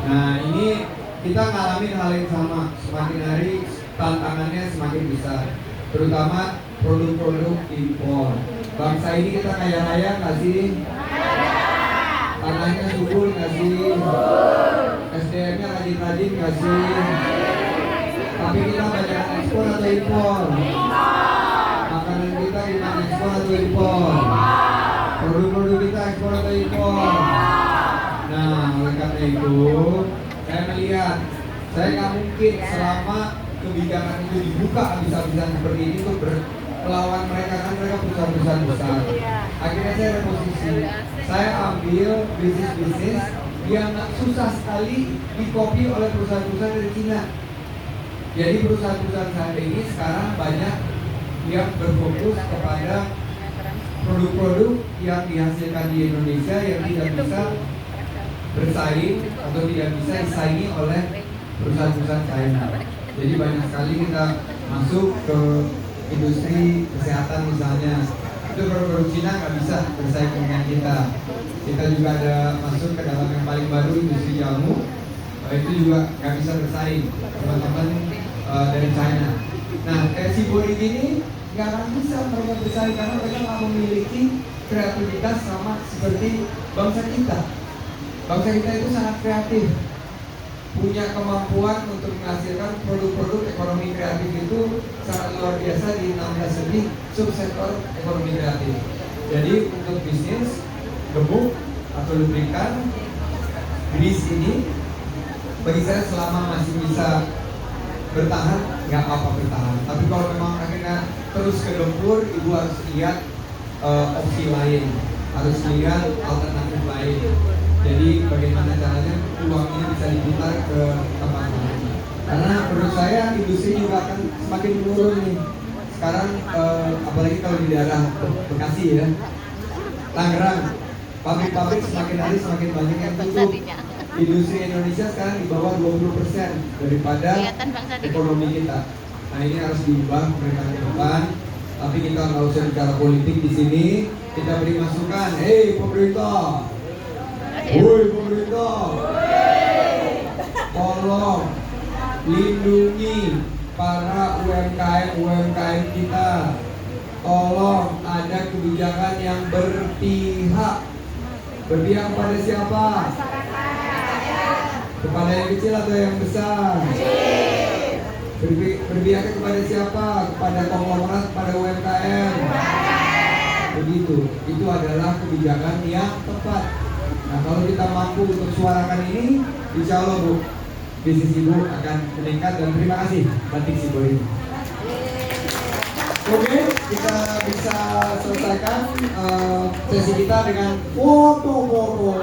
Nah ini kita ngalamin hal yang sama, semakin hari tantangannya semakin besar, terutama produk-produk impor. Bangsa ini kita kaya raya nggak sih? Tanahnya subur nggak sih? SDM-nya rajin-rajin nggak sih? Tapi kita banyak ekspor atau impor? Makanan kita gimana, ekspor atau impor? Produk-produk kita ekspor atau impor? Nah, oleh karena itu saya melihat, saya nggak mungkin selama kebijakan itu dibuka habis-habisan seperti ini untuk melawan mereka, kan mereka perusahaan-perusahaan besar. Akhirnya saya reposisi, saya ambil bisnis-bisnis yang susah sekali dikopi oleh perusahaan-perusahaan dari Cina. Jadi perusahaan-perusahaan saya ini sekarang banyak yang berfokus kepada produk-produk yang dihasilkan di Indonesia yang tidak bisa bersaing atau tidak bisa disaingi oleh perusahaan-perusahaan China. Jadi banyak sekali kita masuk ke industri kesehatan misalnya, itu produk-produk Cina nggak bisa bersaing dengan kita. Kita juga ada masuk ke dalam yang paling baru, industri jamu, itu juga nggak bisa bersaing teman-teman dari China. Nah kayak si Boring ini nggak akan bisa mereka bersaing karena mereka nggak memiliki kreativitas sama seperti bangsa kita. Bangsa kita itu sangat kreatif, punya kemampuan untuk menghasilkan produk-produk ekonomi kreatif itu sangat luar biasa di 16 lebih subsektor ekonomi kreatif. Jadi untuk bisnis gemuk atau lubrikan grease ini, bagi saya selama masih bisa bertahan, nggak apa-apa bertahan. Tapi kalau memang akhirnya terus ke gempur, ibu harus lihat opsi lain, harus lihat alternatif lain. Jadi bagaimana caranya uang ini bisa diputar ke tempat lain. Karena menurut saya industri juga akan semakin menurun nih. Sekarang apalagi kalau di daerah Bekasi ya, Tangerang, pabrik-pabrik semakin hari semakin banyak yang tutup. Industri Indonesia sekarang di bawah 20% daripada ekonomi kita. Nah ini harus diubah mereka ke depan. Tapi kita nggak usah bicara politik di sini. Kita beri masukan. Hei pemerintah, woi pemerintah, tolong lindungi para UMKM kita. Tolong ada kebijakan yang berpihak. Berpihak kepada siapa? Kepada yang kecil atau yang besar? Berpihak kepada siapa? Kepada konglomerat, kepada UMKM. Begitu. Itu adalah kebijakan yang tepat. Nah kalau kita mampu untuk suarakan ini, insya Allah Bu, bisnis Ibu akan meningkat. Dan terima kasih Batik Sibo ini. Oke, kita bisa selesaikan sesi kita dengan foto-foto.